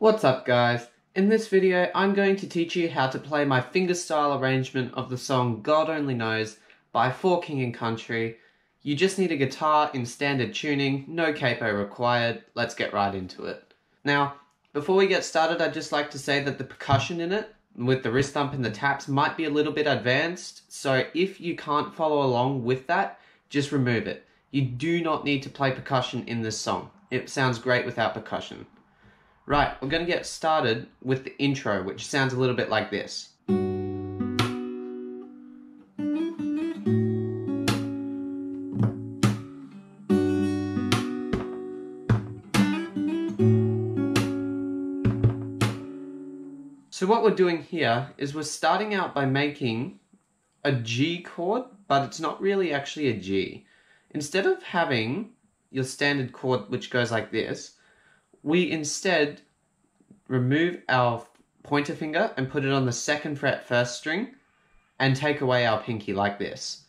What's up guys? In this video I'm going to teach you how to play my fingerstyle arrangement of the song God Only Knows by For King and Country. You just need a guitar in standard tuning, no capo required. Let's get right into it. Now, before we get started, I'd just like to say that the percussion in it, with the wrist thump and the taps, might be a little bit advanced, so if you can't follow along with that, just remove it. You do not need to play percussion in this song. It sounds great without percussion. Right, we're going to get started with the intro, which sounds a little bit like this. So what we're doing here is we're starting out by making a G chord, but it's not really actually a G. Instead of having your standard chord which goes like this, we instead remove our pointer finger and put it on the 2nd fret 1st string and take away our pinky like this.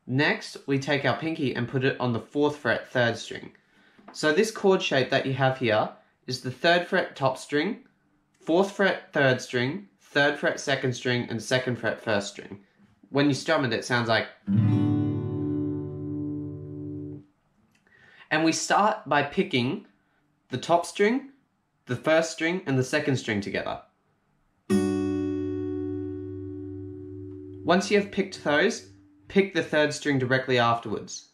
Next, we take our pinky and put it on the 4th fret 3rd string. So this chord shape that you have here is the 3rd fret top string, 4th fret 3rd string, 3rd fret 2nd string, and 2nd fret 1st string. When you strum it, it sounds like... And we start by picking the top string, the 1st string, and the 2nd string together. Once you have picked those, pick the 3rd string directly afterwards.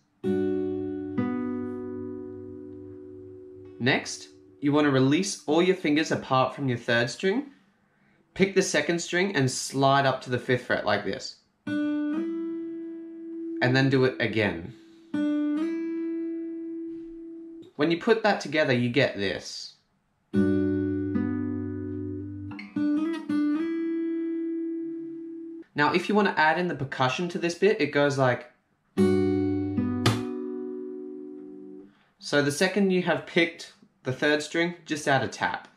Next, you want to release all your fingers apart from your 3rd string, pick the 2nd string and slide up to the 5th fret like this. And then do it again. When you put that together, you get this. Now, if you want to add in the percussion to this bit, it goes like... So the second you have picked the 3rd string, just add a tap.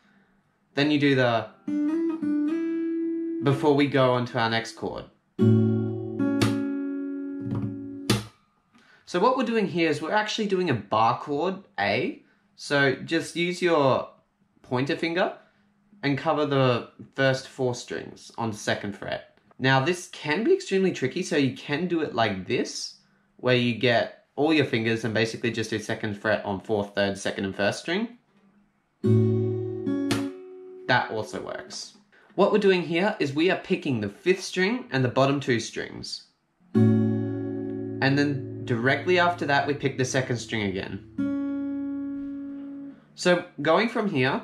Then you do the... before we go on to our next chord. So what we're doing here is we're actually doing a bar chord, A. So just use your pointer finger and cover the first 4 strings on 2nd fret. Now this can be extremely tricky, so you can do it like this, where you get all your fingers and basically just do 2nd fret on 4th, 3rd, 2nd and 1st string. That also works. What we're doing here is we are picking the 5th string and the bottom 2 strings. And then directly after that, we pick the 2nd string again. So going from here,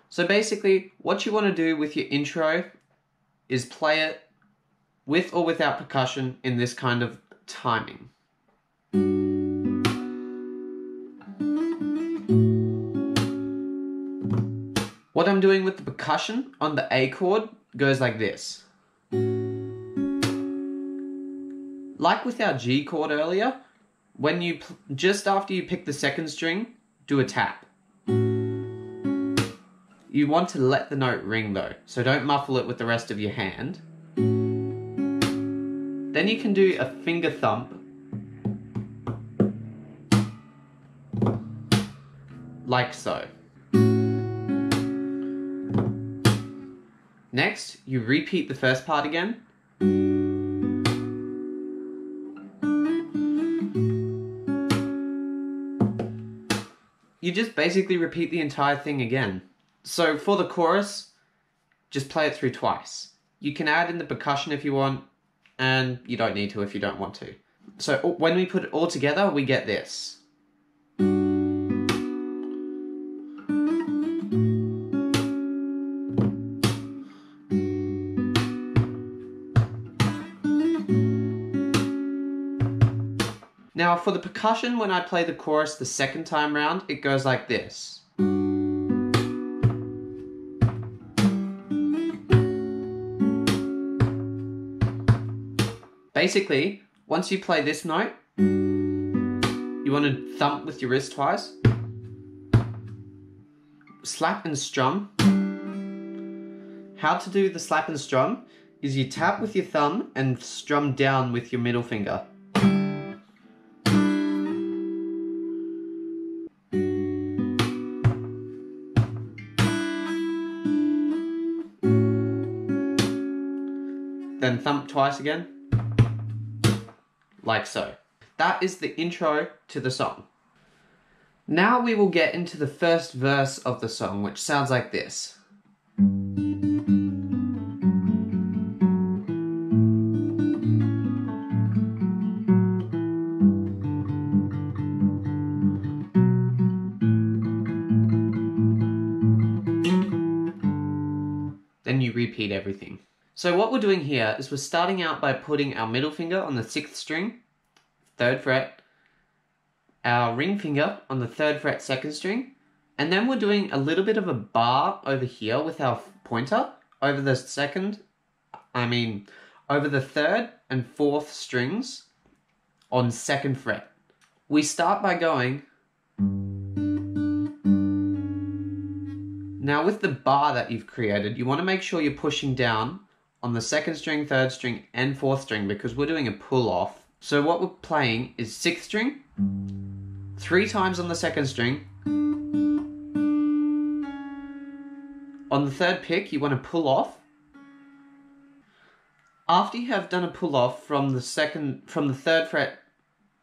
so basically what you want to do with your intro is play it with or without percussion in this kind of timing. What I'm doing with the percussion on the A chord goes like this. Like with our G chord earlier, when you just after you pick the second string, do a tap. You want to let the note ring though, so don't muffle it with the rest of your hand. Then you can do a finger thump, like so. Next, you repeat the first part again. You just basically repeat the entire thing again. So for the chorus, just play it through twice. You can add in the percussion if you want, and you don't need to if you don't want to. So when we put it all together, we get this. Now for the percussion, when I play the chorus the second time round, it goes like this. Basically, once you play this note, you want to thump with your wrist twice, slap and strum. How to do the slap and strum is you tap with your thumb and strum down with your middle finger. Then thump twice again, like so. That is the intro to the song. Now we will get into the first verse of the song, which sounds like this. Then you repeat everything. So what we're doing here is we're starting out by putting our middle finger on the 6th string, 3rd fret, our ring finger on the 3rd fret, 2nd string, and then we're doing a little bit of a bar over here with our pointer over the 3rd and 4th strings on 2nd fret. We start by going. Now with the bar that you've created, you want to make sure you're pushing down on the 2nd string, 3rd string, and 4th string because we're doing a pull off. So what we're playing is 6th string, 3 times on the 2nd string. On the 3rd pick, you want to pull off. After you have done a pull off from the 3rd fret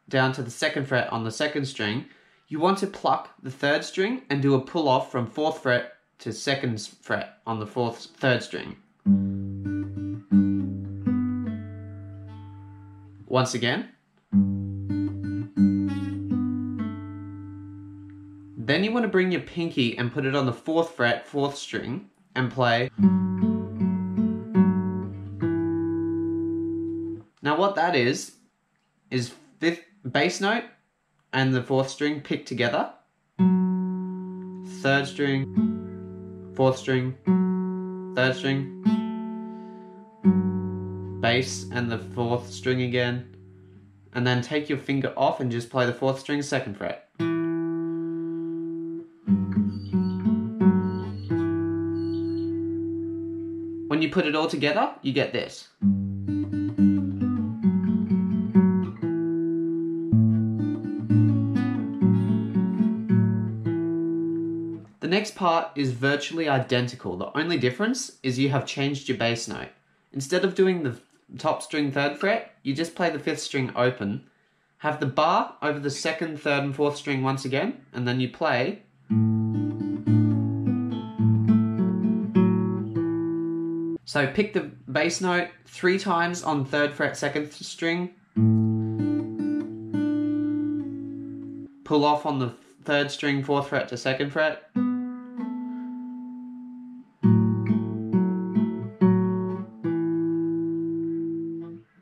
down to the 2nd fret on the 2nd string, you want to pluck the 3rd string and do a pull off from 4th fret to 2nd fret on the 3rd string. Once again. Then you want to bring your pinky and put it on the 4th fret, 4th string, and play. Now what that is 5th bass note and the 4th string picked together. 3rd string, 4th string, 3rd string, bass and the 4th string again, and then take your finger off and just play the 4th string, 2nd fret. When you put it all together, you get this. The next part is virtually identical. The only difference is you have changed your bass note. Instead of doing the top string 3rd fret, you just play the 5th string open, have the bar over the 2nd, 3rd and 4th string once again, and then you play. So pick the bass note 3 times on 3rd fret, 2nd string, pull off on the 3rd string, 4th fret to 2nd fret,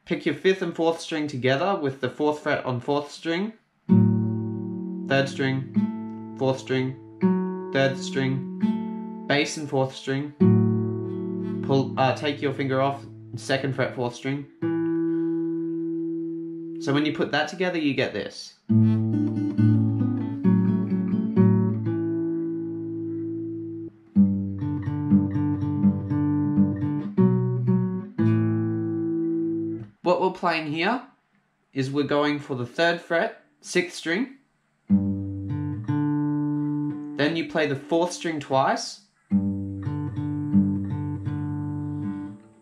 pick your 5th and 4th string together with the 4th fret on 4th string, 3rd string, 4th string, 3rd string, bass and 4th string, take your finger off, 2nd fret, 4th string, So when you put that together, you get this. What we're playing here is we're going for the 3rd fret, 6th string. Then you play the 4th string twice.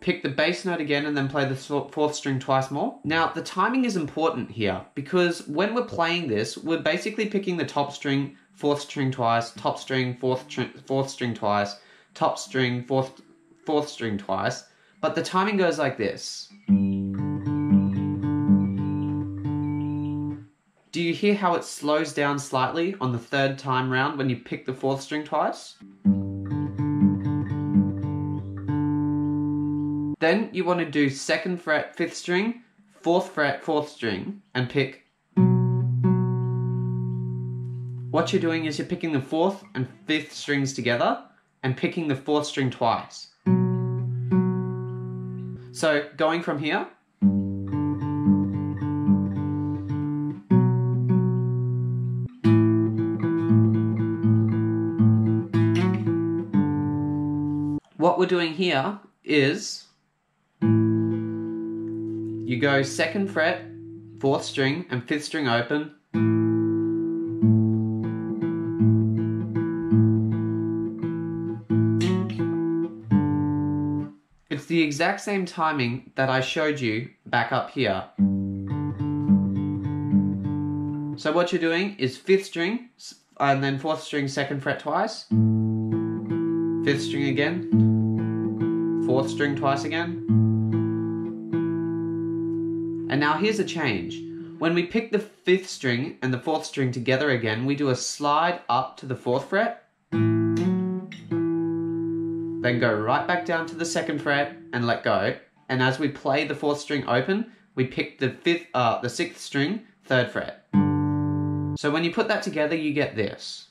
Pick the bass note again and then play the 4th string twice more. Now, the timing is important here because when we're playing this, we're basically picking the top string, 4th string twice, top string, 4th string twice, top string, 4th string twice. But the timing goes like this. Do you hear how it slows down slightly on the 3rd time round when you pick the 4th string twice? Then you want to do 2nd fret, 5th string, 4th fret, 4th string, and pick. What you're doing is you're picking the 4th and 5th strings together and picking the 4th string twice. So going from here. What we're doing here is you go 2nd fret, 4th string, and 5th string open. It's the exact same timing that I showed you back up here. So what you're doing is 5th string, and then 4th string, 2nd fret twice, 5th string again, 4th string twice again. And now here's a change. When we pick the 5th string and the 4th string together again, we do a slide up to the 4th fret, then go right back down to the 2nd fret and let go. And as we play the 4th string open, we pick the 6th string, 3rd fret. So when you put that together, you get this.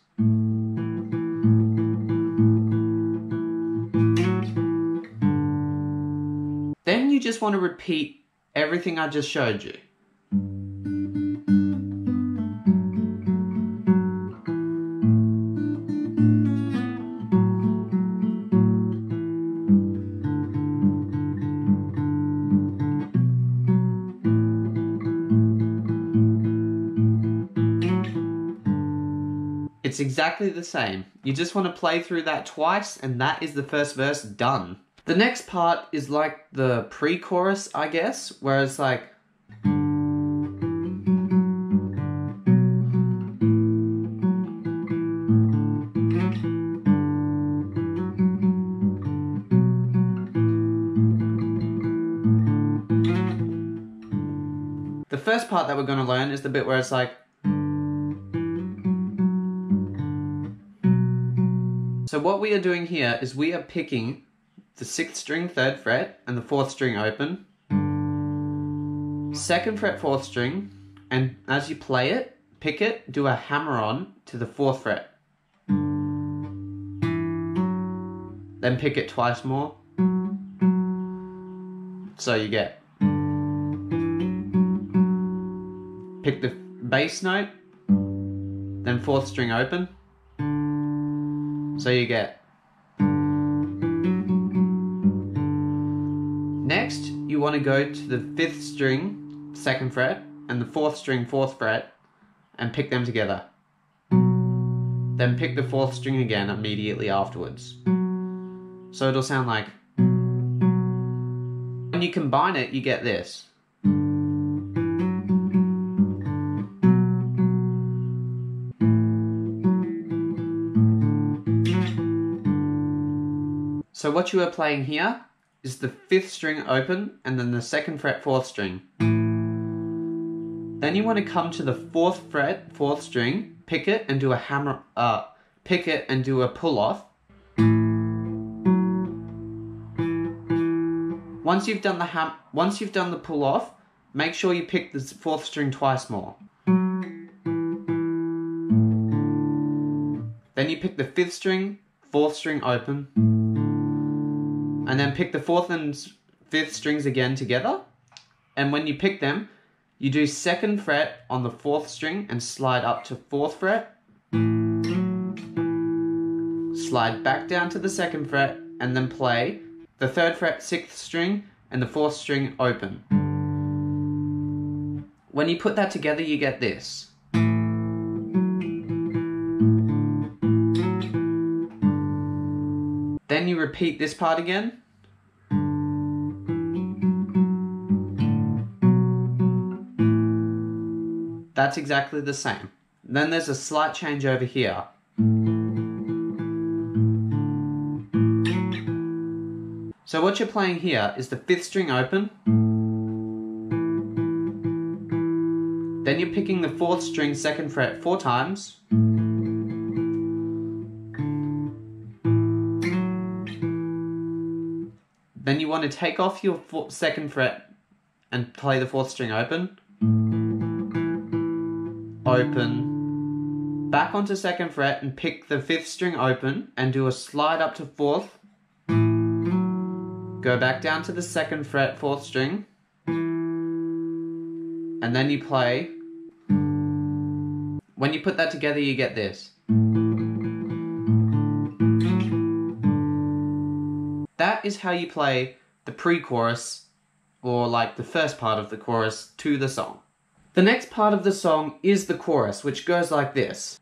Then you just want to repeat everything I just showed you. It's exactly the same. You just want to play through that twice and that is the first verse done. The next part is like the pre-chorus, I guess, where it's like the first part that we're going to learn is the bit where it's like so what we are doing here is we are picking the 6th string, 3rd fret, and the 4th string open, 2nd fret, 4th string, and as you play it, pick it, do a hammer on to the 4th fret. Then pick it twice more. So you get. Pick the bass note, then 4th string open. So you get. Next, you want to go to the 5th string, 2nd fret, and the 4th string, 4th fret, and pick them together. Then pick the 4th string again immediately afterwards. So it'll sound like. When you combine it, you get this. So what you are playing here is the 5th string open and then the 2nd fret, 4th string. Then you want to come to the 4th fret, 4th string, pick it and do a hammer, pick it and do a pull off. Once you've done the pull off, make sure you pick the 4th string twice more. Then you pick the 5th string, 4th string open. And then pick the 4th and 5th strings again together. And when you pick them, You do 2nd fret on the 4th string and slide up to 4th fret. Slide back down to the 2nd fret and then play the 3rd fret 6th string and the 4th string open. When you put that together, you get this. Then you repeat this part again. That's exactly the same. Then there's a slight change over here. So what you're playing here is the 5th string open. Then you're picking the 4th string 2nd fret 4 times. Then you want to take off your 2nd fret and play the 4th string open. Open. Back onto 2nd fret and pick the 5th string open and do a slide up to 4th. Go back down to the 2nd fret 4th string. And then you play. When you put that together, you get this. That is how you play the pre-chorus, or like the first part of the chorus, to the song. The next part of the song is the chorus, which goes like this.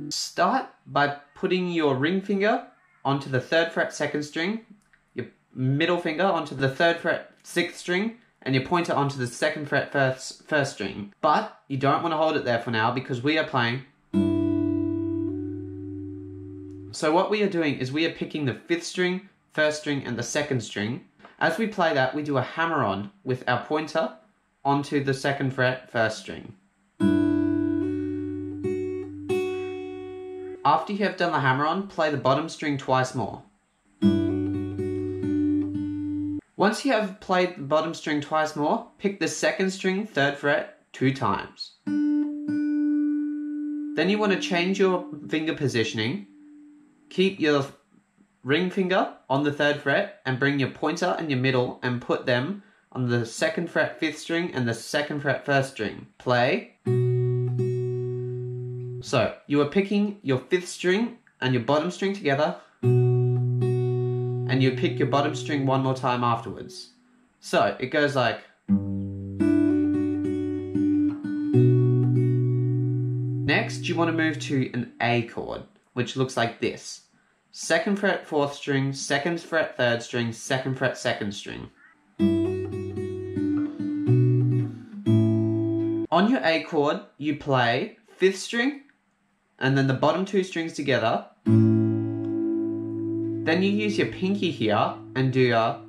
Start by putting your ring finger onto the 3rd fret 2nd string, your middle finger onto the 3rd fret 6th string, and your pointer onto the 2nd fret 1st string. But you don't want to hold it there for now because we are playing. So what we are doing is we are picking the 5th string, 1st string, and the 2nd string. As we play that, we do a hammer-on with our pointer onto the 2nd fret 1st string. After you have done the hammer-on, play the bottom string twice more. Once you have played the bottom string twice more, pick the 2nd string 3rd fret 2 times. Then you want to change your finger positioning. Keep your ring finger on the 3rd fret and bring your pointer and your middle and put them on the 2nd fret 5th string and the 2nd fret 1st string. Play. So, you are picking your 5th string and your bottom string together, and you pick your bottom string one more time afterwards. So, it goes like... Next, you want to move to an A chord, which looks like this. 2nd fret 4th string, 2nd fret 3rd string, 2nd fret 2nd string. On your A chord, you play 5th string, and then the bottom 2 strings together. Then you use your pinky here and do your...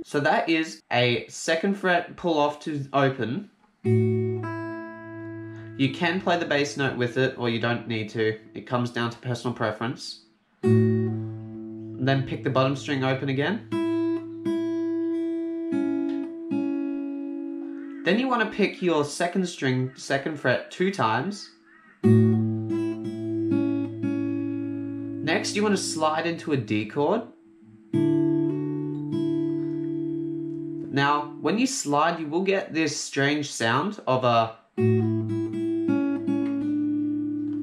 So that is a 2nd fret pull off to open. You can play the bass note with it, or you don't need to. It comes down to personal preference. Then pick the bottom string open again. Then you want to pick your 2nd string, 2nd fret 2 times. Next, you want to slide into a D chord. Now, when you slide, you will get this strange sound of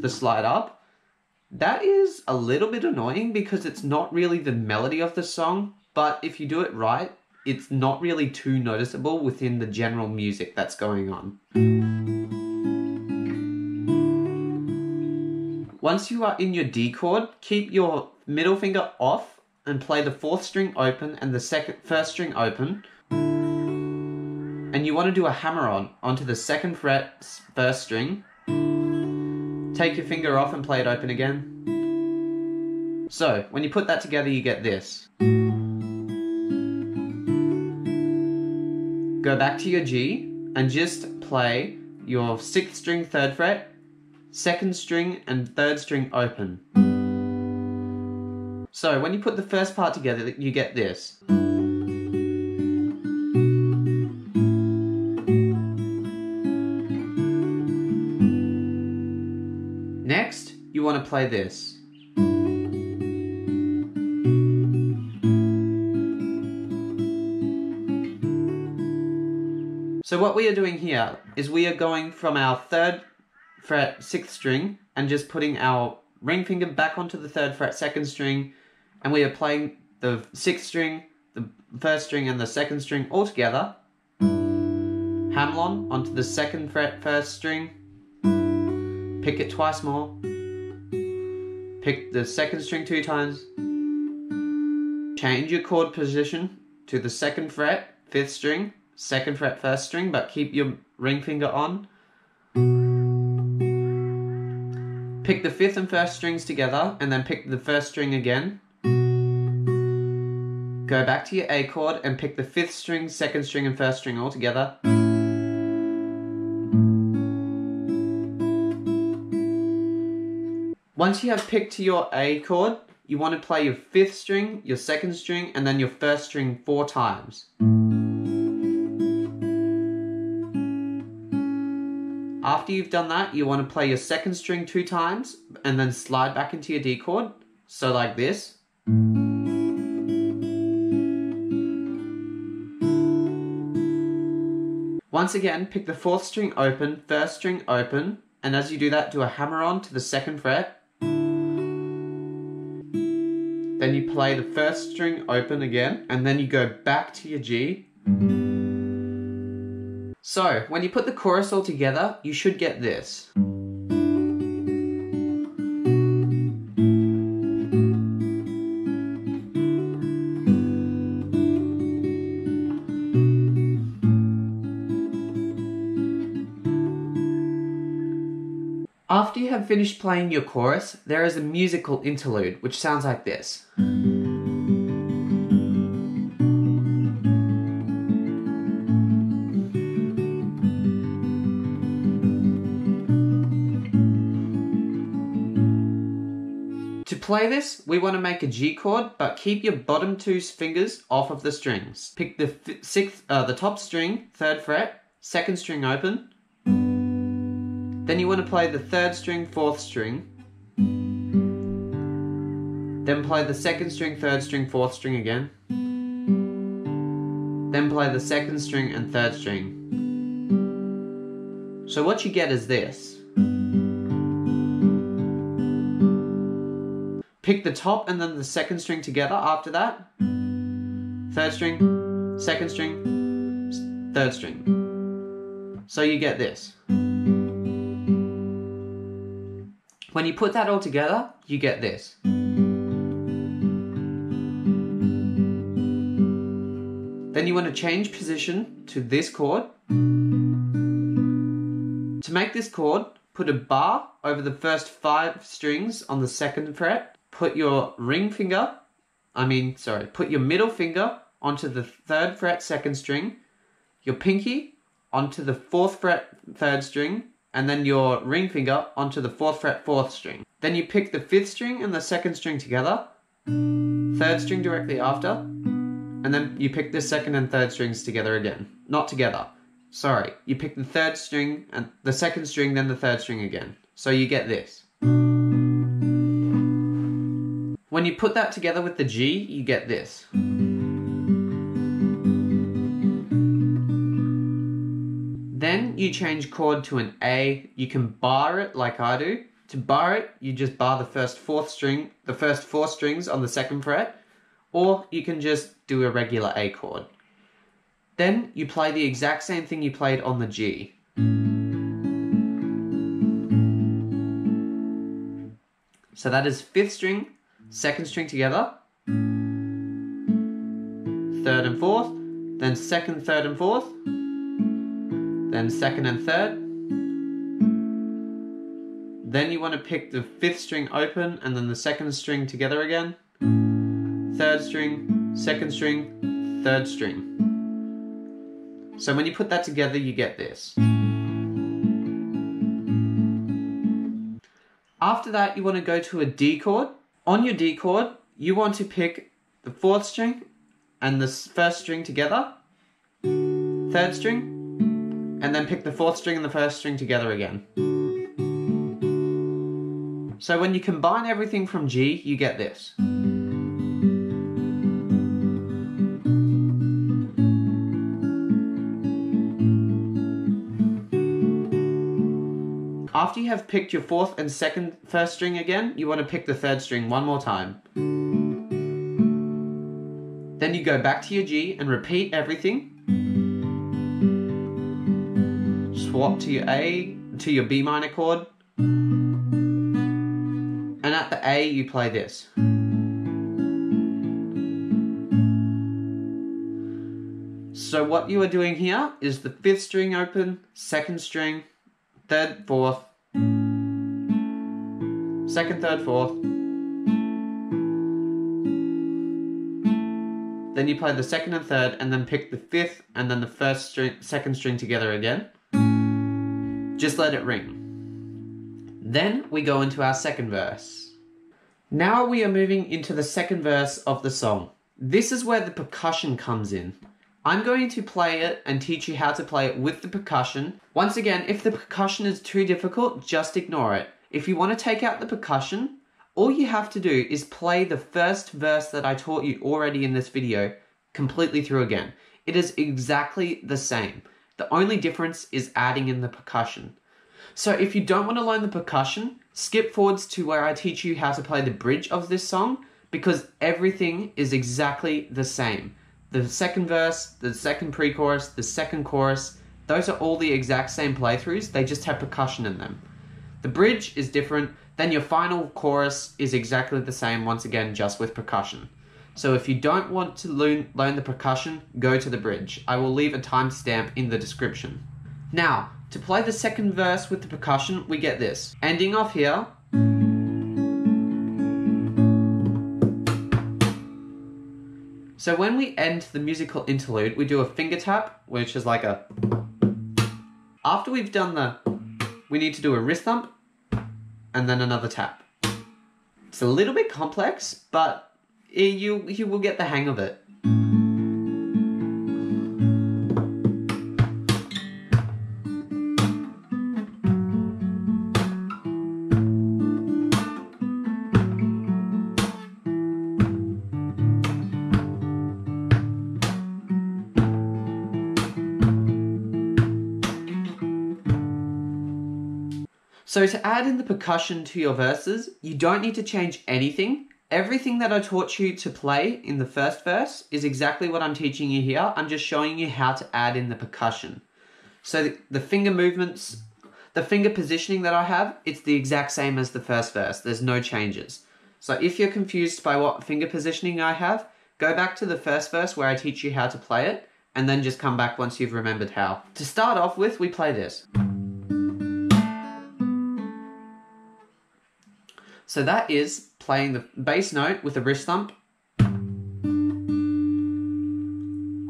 the slide up. That is a little bit annoying because it's not really the melody of the song, but if you do it right, it's not really too noticeable within the general music that's going on. Once you are in your D chord, keep your middle finger off and play the 4th string open and the 1st string open. And you want to do a hammer-on onto the 2nd fret 1st string. Take your finger off and play it open again. So, when you put that together, you get this. Go back to your G and just play your 6th string 3rd fret, 2nd string and 3rd string open. So when you put the first part together, you get this. want to play this. So what we are doing here is we are going from our 3rd fret 6th string and just putting our ring finger back onto the 3rd fret 2nd string, and we are playing the 6th string, the 1st string and the 2nd string all together. Hammer-on onto the 2nd fret 1st string, pick it twice more, pick the 2nd string 2 times, change your chord position to the 2nd fret 5th string, 2nd fret 1st string, but keep your ring finger on. Pick the 5th and 1st strings together and then pick the 1st string again. Go back to your A chord and pick the 5th string, 2nd string and 1st string all together. Once you have picked your A chord, you want to play your 5th string, your 2nd string and then your 1st string 4 times. After you've done that, you want to play your 2nd string 2 times and then slide back into your D chord, so like this. Once again, pick the 4th string open, 1st string open, and as you do that, do a hammer-on to the 2nd fret. Then you play the 1st string open again, and then you go back to your G. So, when you put the chorus all together, you should get this. After you have finished playing your chorus, there is a musical interlude, which sounds like this. To play this, we want to make a G chord, but keep your bottom 2 fingers off of the strings. Pick the top string, 3rd fret, 2nd string open. Then you want to play the 3rd string, 4th string. Then play the 2nd string, 3rd string, 4th string again. Then play the 2nd string and 3rd string. So what you get is this. Pick the top and then the 2nd string together after that. 3rd string, 2nd string, 3rd string. So you get this. When you put that all together, you get this. Then you want to change position to this chord. To make this chord, put a bar over the first 5 strings on the 2nd fret. Put your put your middle finger onto the 3rd fret 2nd string, your pinky onto the 4th fret 3rd string, and then your ring finger onto the 4th fret 4th string. Then you pick the 5th string and the 2nd string together, 3rd string directly after, and then you pick the 2nd and 3rd strings together again. Not together. Sorry, you pick the 3rd string and the 2nd string, then the 3rd string again. So you get this. When you put that together with the G, you get this. Then you change chord to an A. You can bar it like I do. To bar it, you just bar the first 4 strings on the 2nd fret, or you can just do a regular A chord. Then you play the exact same thing you played on the G. So that is 5th string, 2nd string together, 3rd and 4th, then 2nd, 3rd and 4th, then 2nd and 3rd. Then you want to pick the 5th string open and then the 2nd string together again, 3rd string, 2nd string, 3rd string. So when you put that together, you get this. After that, you want to go to a D chord. On your D chord, you want to pick the 4th string and the 1st string together, 3rd string, and then pick the 4th string and the 1st string together again. So when you combine everything from G, you get this. After you have picked your fourth and first string again, you want to pick the third string one more time. Then you go back to your G and repeat everything. Swap to your A, to your B minor chord. And at the A, you play this. So what you are doing here is the fifth string open, second string, third, fourth, second, third, fourth. Then you play the second and third, and then pick the fifth and then the second string together again. Just let it ring. Then we go into our second verse. Now we are moving into the second verse of the song. This is where the percussion comes in. I'm going to play it and teach you how to play it with the percussion. Once again, if the percussion is too difficult, just ignore it. If you want to take out the percussion, all you have to do is play the first verse that I taught you already in this video completely through again. It is exactly the same. The only difference is adding in the percussion. So if you don't want to learn the percussion, skip forwards to where I teach you how to play the bridge of this song, because everything is exactly the same. The second verse, the second pre-chorus, the second chorus, those are all the exact same playthroughs, they just have percussion in them. The bridge is different, then your final chorus is exactly the same, once again, just with percussion. So if you don't want to learn the percussion, go to the bridge. I will leave a timestamp in the description. Now, to play the second verse with the percussion, we get this. Ending off here. So when we end the musical interlude, we do a finger tap, which is like a... After we've done we need to do a wrist thump, and then another tap. It's a little bit complex, but you will get the hang of it. So to add in the percussion to your verses, you don't need to change anything. Everything that I taught you to play in the first verse is exactly what I'm teaching you here. I'm just showing you how to add in the percussion. So the finger movements, the finger positioning that I have, it's the exact same as the first verse. There's no changes. So if you're confused by what finger positioning I have, go back to the first verse where I teach you how to play it, and then just come back once you've remembered how. To start off with, we play this. So that is playing the bass note with a wrist thump.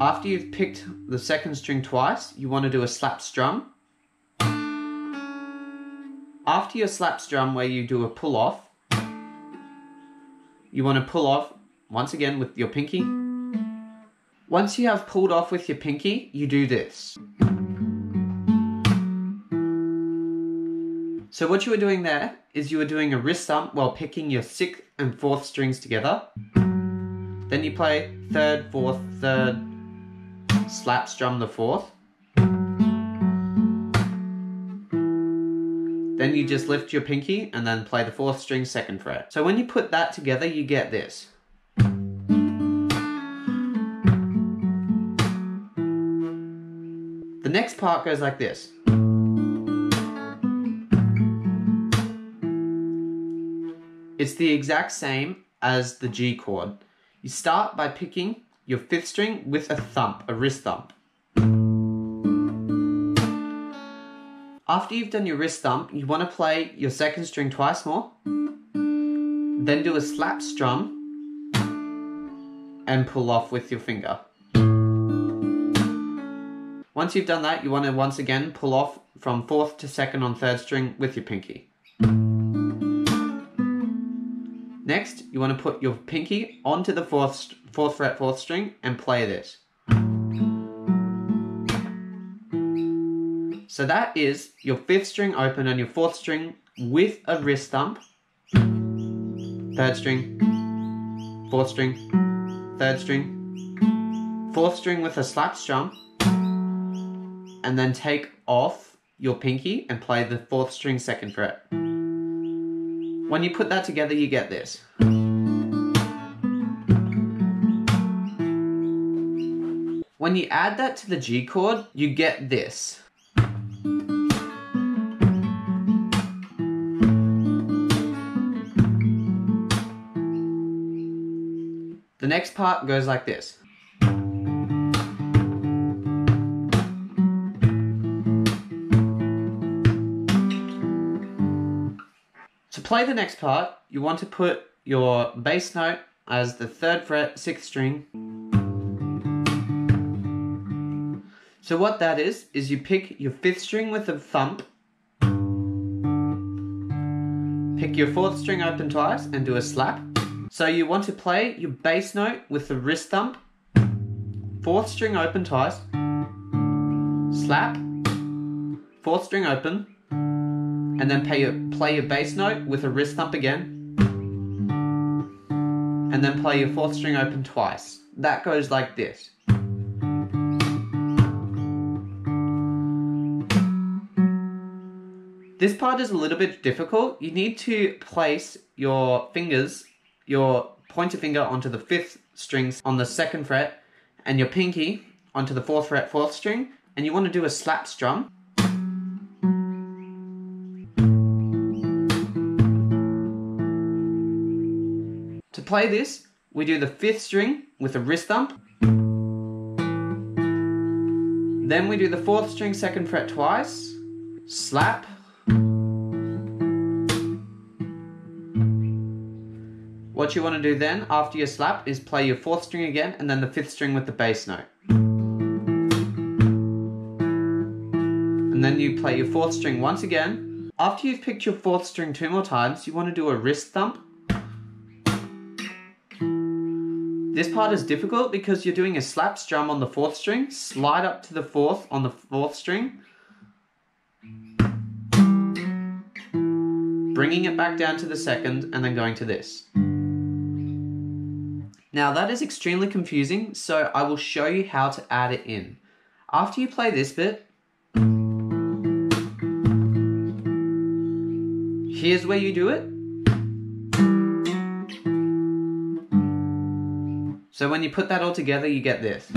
After you've picked the second string twice, you want to do a slap strum. After your slap strum where you do a pull off, you want to pull off once again with your pinky. Once you have pulled off with your pinky, you do this. So what you were doing there is you were doing a wrist thump while picking your sixth and fourth strings together. Then you play third, fourth, third, slap strum the fourth. Then you just lift your pinky and then play the fourth string second fret. So when you put that together, you get this. The next part goes like this. It's the exact same as the G chord. You start by picking your fifth string with a thump, a wrist thump. After you've done your wrist thump, you want to play your second string twice more, then do a slap strum and pull off with your finger. Once you've done that, you want to once again pull off from fourth to second on third string with your pinky. Next, you want to put your pinky onto the fourth fret, fourth string and play this. So that is your fifth string open and your fourth string with a wrist thump third string, fourth string, third string, fourth string with a slap strum, and then take off your pinky and play the fourth string second fret. When you put that together, you get this. When you add that to the G chord, you get this. The next part goes like this. To play the next part, you want to put your bass note as the third fret, sixth string. So what that is you pick your fifth string with a thump, pick your fourth string open twice and do a slap. So you want to play your bass note with the wrist thump, fourth string open twice, slap, fourth string open, and then play your bass note with a wrist thump again, and then play your fourth string open twice. That goes like this. This part is a little bit difficult. You need to place your fingers, your pointer finger onto the fifth strings on the second fret, and your pinky onto the fourth fret, fourth string, and you want to do a slap strum. To play this, we do the fifth string with a wrist thump. Then we do the fourth string second fret twice, slap. What you want to do then, after your slap, is play your fourth string again, and then the fifth string with the bass note. And then you play your fourth string once again. After you've picked your fourth string 2 more times, you want to do a wrist thump. This part is difficult because you're doing a slap strum on the fourth string, slide up to the fourth on the fourth string, bringing it back down to the second, and then going to this. Now that is extremely confusing, so I will show you how to add it in. After you play this bit, here's where you do it. So when you put that all together, you get this.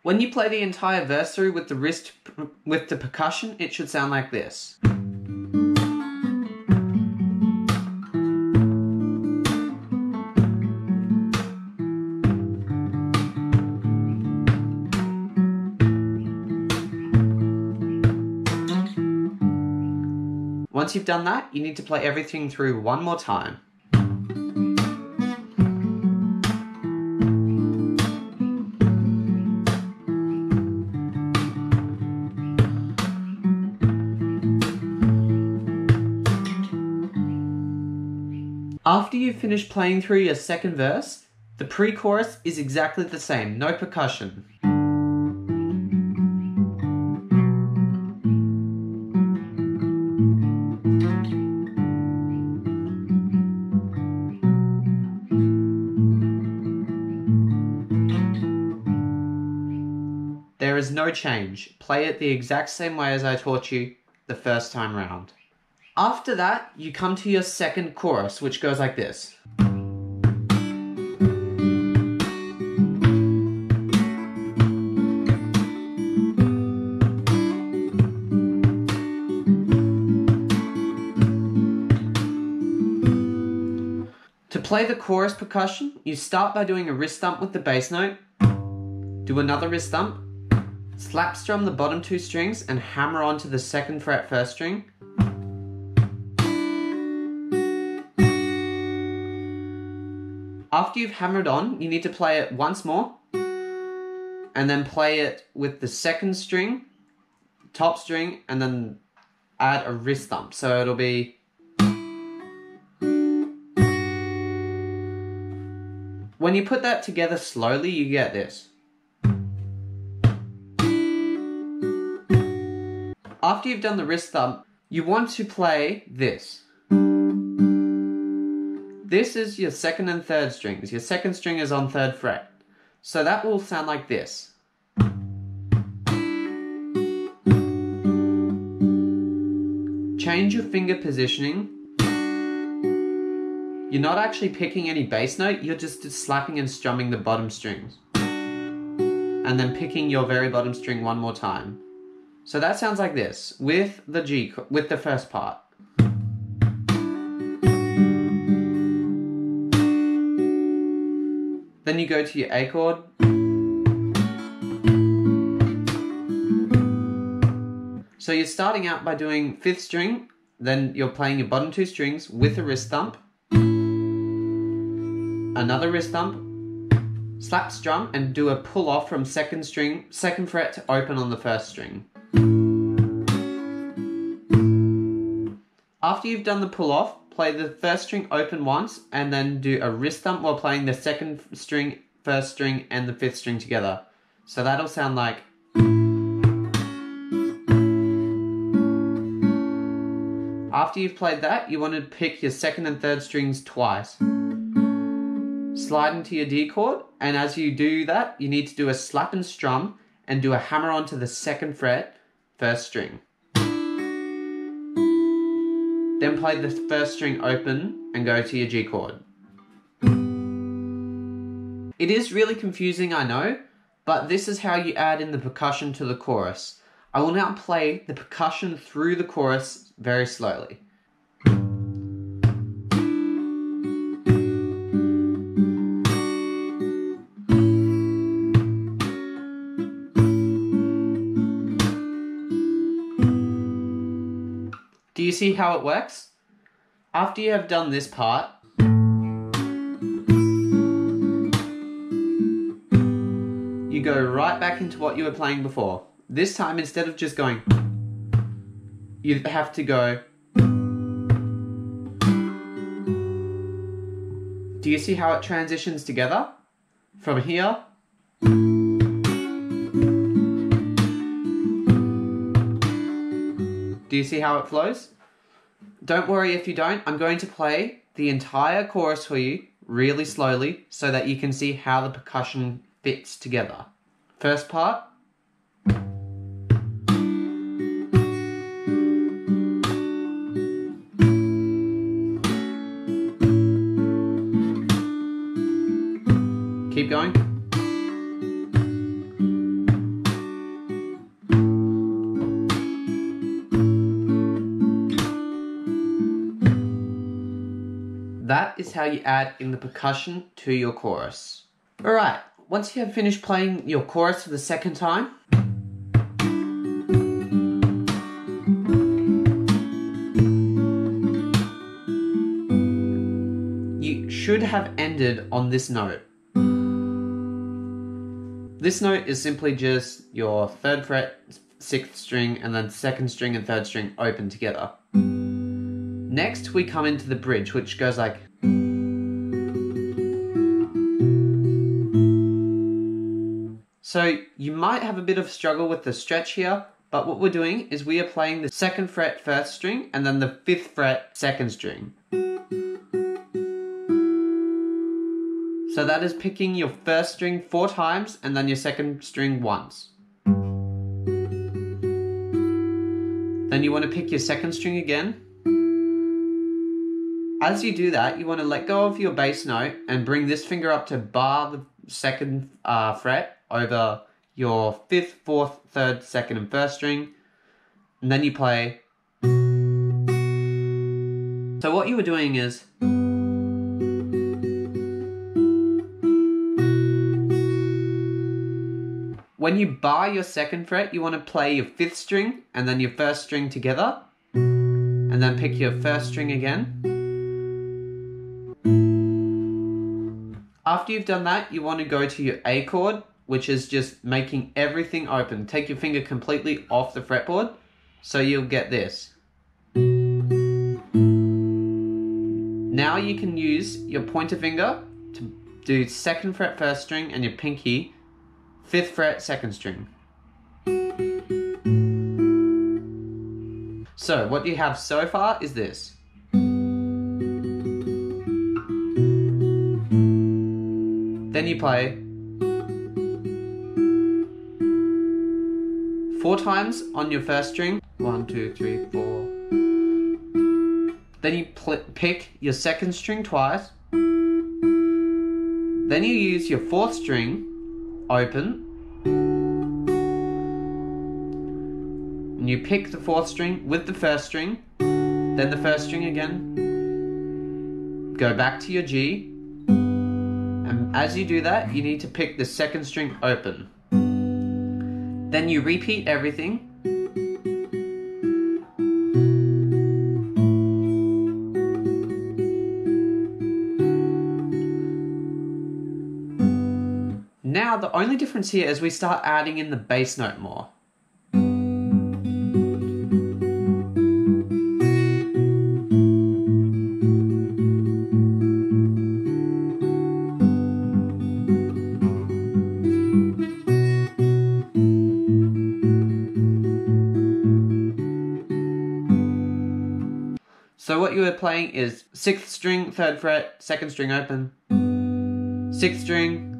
When you play the entire verse through with the percussion, it should sound like this. Once you've done that, you need to play everything through one more time. After you've finished playing through your second verse, the pre-chorus is exactly the same, no percussion. There is no change. Play it the exact same way as I taught you the first time round. After that, you come to your second chorus, which goes like this. To play the chorus percussion, you start by doing a wrist thump with the bass note, do another wrist thump, slap strum the bottom 2 strings and hammer onto the second fret first string. After you've hammered on, you need to play it once more, and then play it with the second string, top string, and then add a wrist thump. So it'll be... When you put that together slowly, you get this. After you've done the wrist thump, you want to play this. This is your second and third strings. Your second string is on 3rd fret. So that will sound like this. Change your finger positioning. You're not actually picking any bass note, you're just slapping and strumming the bottom strings. And then picking your very bottom string one more time. So that sounds like this, with the G, with the first part. Then you go to your A chord. So you're starting out by doing 5th string, then you're playing your bottom 2 strings with a wrist thump, another wrist thump, slap strum, and do a pull off from 2nd string, 2nd fret to open on the 1st string. After you've done the pull off, play the 1st string open once, and then do a wrist thump while playing the 2nd string, 1st string, and the 5th string together. So that'll sound like. After you've played that, you want to pick your 2nd and 3rd strings twice. Slide into your D chord, and as you do that, you need to do a slap and strum and do a hammer onto the 2nd fret, 1st string. Then play the 1st string open and go to your G chord. It is really confusing, I know, but this is how you add in the percussion to the chorus. I will now play the percussion through the chorus very slowly. Do you see how it works? After you have done this part, you go right back into what you were playing before. This time, instead of just going, you have to go. Do you see how it transitions together? From here. Do you see how it flows? Don't worry if you don't. I'm going to play the entire chorus for you really slowly so that you can see how the percussion fits together. First part. Keep going. That is how you add in the percussion to your chorus. Alright, once you have finished playing your chorus for the 2nd time, you should have ended on this note. This note is simply just your 3rd fret, 6th string, and then 2nd string and 3rd string open together. Next, we come into the bridge, which goes like. So you might have a bit of struggle with the stretch here, but what we're doing is we are playing the 2nd fret 1st string and then the 5th fret 2nd string. So that is picking your 1st string 4 times and then your 2nd string once. Then you want to pick your 2nd string again. As you do that, you want to let go of your bass note and bring this finger up to bar the 2nd fret over your 5th, 4th, 3rd, 2nd and 1st string. And then you play. So what you were doing is when you bar your 2nd fret, you want to play your 5th string and then your 1st string together. And then pick your 1st string again. After you've done that, you want to go to your A chord, which is just making everything open. Take your finger completely off the fretboard, so you'll get this. Now you can use your pointer finger to do 2nd fret 1st string and your pinky 5th fret 2nd string. So So what you have so far is this. Then you play 4 times on your first string. 1, 2, 3, 4. Then you pick your second string twice. Then you use your 4th string open. And you pick the 4th string with the 1st string. Then the 1st string again. Go back to your G. And as you do that, you need to pick the 2nd string open. Then you repeat everything. Now the only difference here is we start adding in the bass note more. So what you are playing is 6th string, 3rd fret, 2nd string open, 6th string,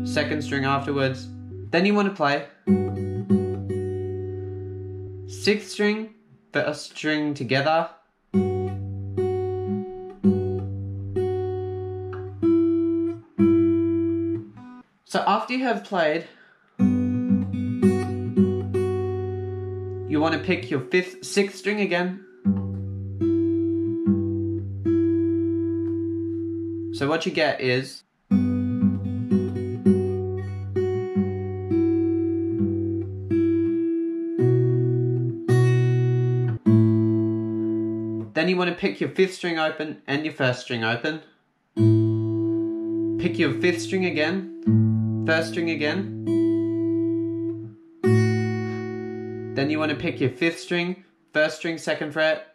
2nd string afterwards. Then you want to play 6th string, 1st string together, so after you have played, you want to pick your 6th string again. So what you get is then you want to pick your 5th string open and your 1st string open. Pick your 5th string again, 1st string again. Then you want to pick your 5th string, 1st string, 2nd fret.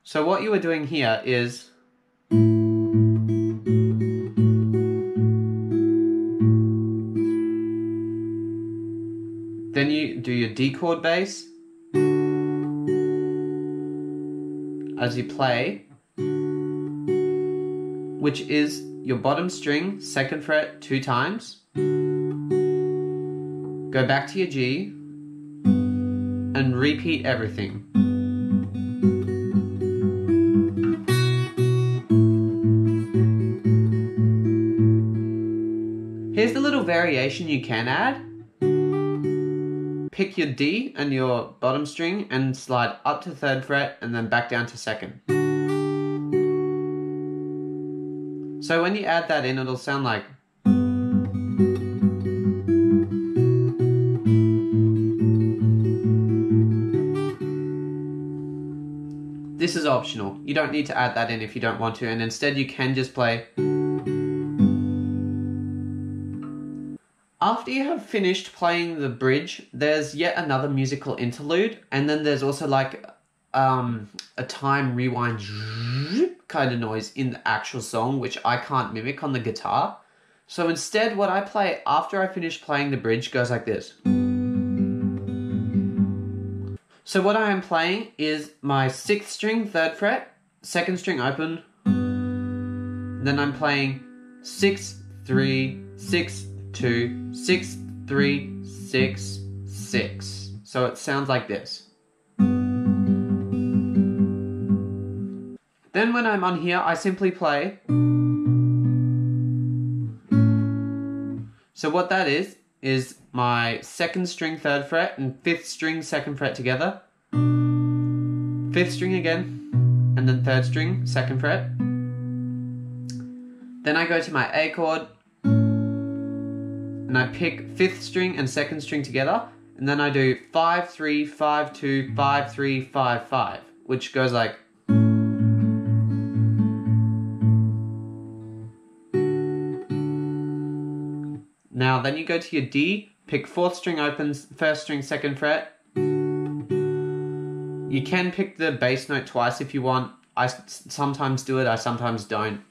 So what you are doing here is then you do your D chord bass as you play, which is your bottom string, 2nd fret 2 times. Go back to your G and repeat everything. Here's the little variation you can add. Pick your D and your bottom string and slide up to 3rd fret and then back down to 2nd. So when you add that in, it'll sound like this is optional. You don't need to add that in if you don't want to, and instead you can just play. After you have finished playing the bridge, there's yet another musical interlude, and then there's also like a time rewind kind of noise in the actual song, which I can't mimic on the guitar. So instead, what I play after I finish playing the bridge goes like this. So what I am playing is my 6th string, 3rd fret, 2nd string open. Then I'm playing 6, 3, 6, 2, 6, 3, 6, 6. So it sounds like this. Then when I'm on here, I simply play. So what that is my 2nd string, 3rd fret, and 5th string, 2nd fret together. 5th string again, and then 3rd string, 2nd fret. Then I go to my A chord, and I pick 5th string and 2nd string together, and then I do 5, 3, 5, 2, 5, 3, 5, 5, which goes like. Now then you go to your D, pick 4th string opens, 1st string, 2nd fret. You can pick the bass note twice if you want. I sometimes do it, I sometimes don't.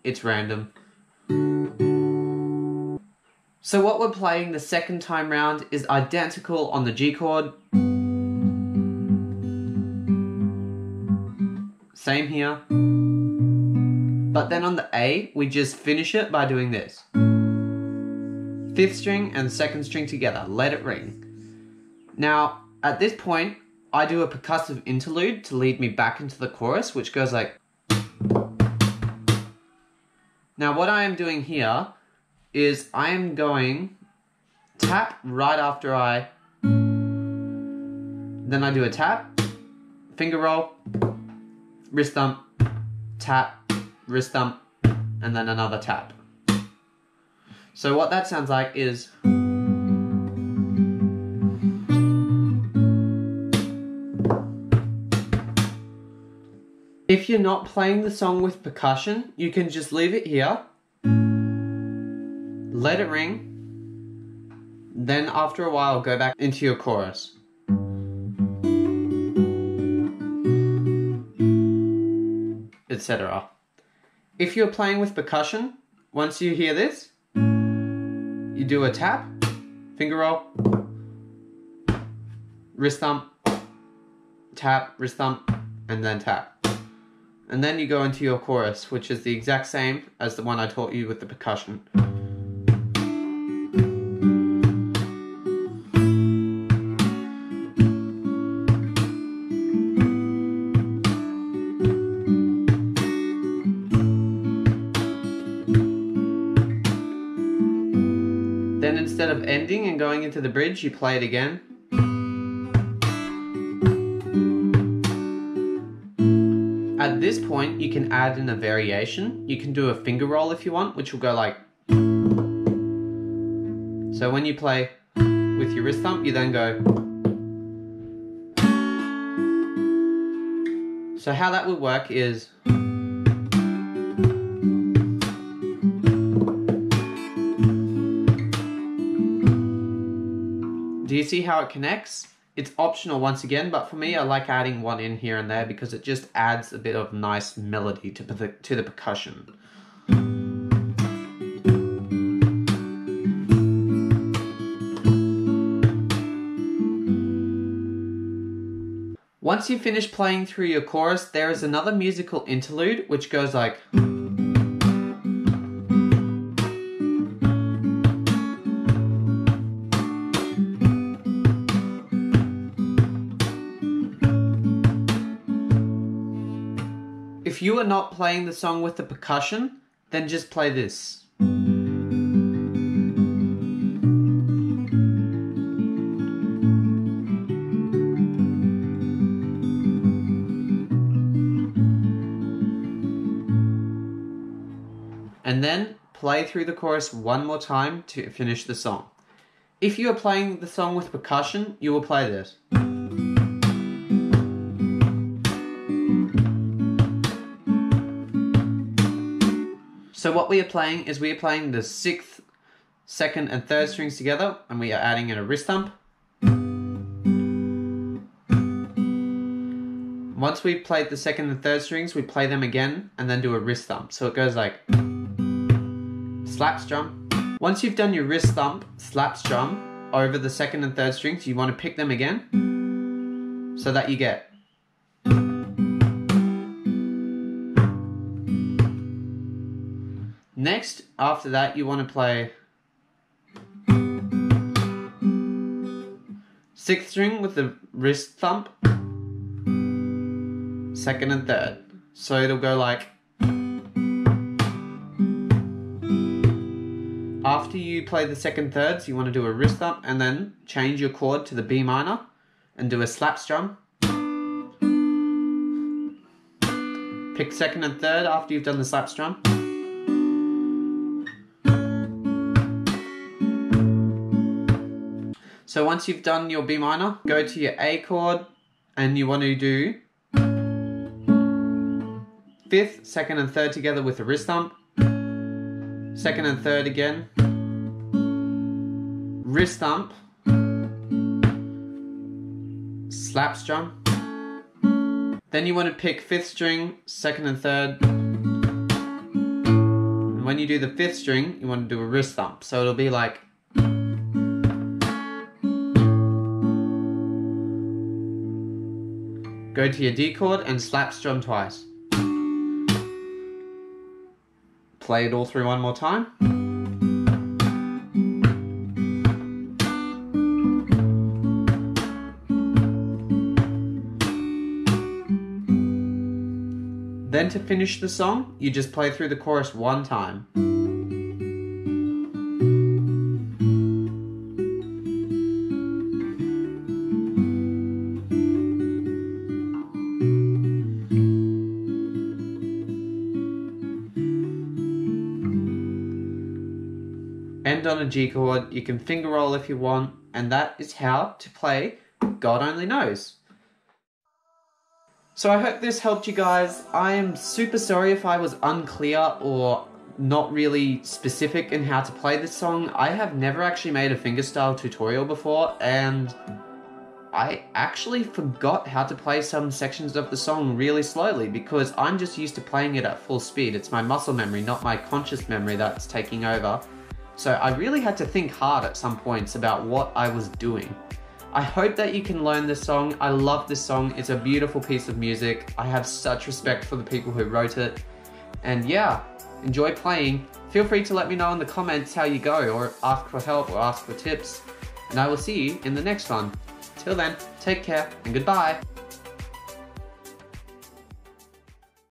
It's random. So what we're playing the second time round is identical on the G chord. Same here. But then on the A, we just finish it by doing this. 5th string and 2nd string together, let it ring. Now, at this point, I do a percussive interlude to lead me back into the chorus, which goes like... Now what I am doing here is I am going tap right after then I do a tap, finger roll, wrist thump, tap, wrist thump, and then another tap. So what that sounds like is... If you're not playing the song with percussion, you can just leave it here, let it ring, then after a while go back into your chorus. Etc. If you're playing with percussion, once you hear this, you do a tap, finger roll, wrist thump, tap, wrist thump, and then tap. And then you go into your chorus, which is the exact same as the one I taught you with the percussion. Then instead of ending and going into the bridge, you play it again. At this point, you can add in a variation. You can do a finger roll if you want, which will go like... So when you play with your wrist thump, you then go... So how that would work is... Do you see how it connects? It's optional once again, but for me I like adding one in here and there because it just adds a bit of nice melody to the percussion. Once you finish playing through your chorus, there is another musical interlude which goes like... If you are not playing the song with the percussion, then just play this. And then play through the chorus one more time to finish the song. If you are playing the song with percussion, you will play this. So what we are playing is we are playing the 6th, 2nd and 3rd strings together, and we are adding in a wrist thump. Once we've played the 2nd and 3rd strings, we play them again and then do a wrist thump. So it goes like slap strum. Once you've done your wrist thump, slap strum over the 2nd and 3rd strings, you want to pick them again so that you get... Next, after that, you want to play 6th string with the wrist thump, 2nd and 3rd. So it'll go like... After you play the 2nd, 3rds, you want to do a wrist thump and then change your chord to the B minor and do a slap strum. Pick 2nd and 3rd after you've done the slap strum. So once you've done your B minor, go to your A chord and you want to do 5th, 2nd and 3rd together with a wrist thump, 2nd and 3rd again, wrist thump, slap strum. Then you want to pick 5th string, 2nd and 3rd, and when you do the 5th string, you want to do a wrist thump. So it'll be like... Go to your D chord and slap strum twice. Play it all through one more time. Then to finish the song, you just play through the chorus one time. End on a G chord, you can finger roll if you want, and that is how to play God Only Knows. So I hope this helped you guys. I am super sorry if I was unclear or not really specific in how to play this song. I have never actually made a fingerstyle tutorial before, and I actually forgot how to play some sections of the song really slowly because I'm just used to playing it at full speed. It's my muscle memory, not my conscious memory, that's taking over. So I really had to think hard at some points about what I was doing. I hope that you can learn this song. I love this song. It's a beautiful piece of music. I have such respect for the people who wrote it. And yeah, enjoy playing. Feel free to let me know in the comments how you go, or ask for help or ask for tips. And I will see you in the next one. Till then, take care and goodbye.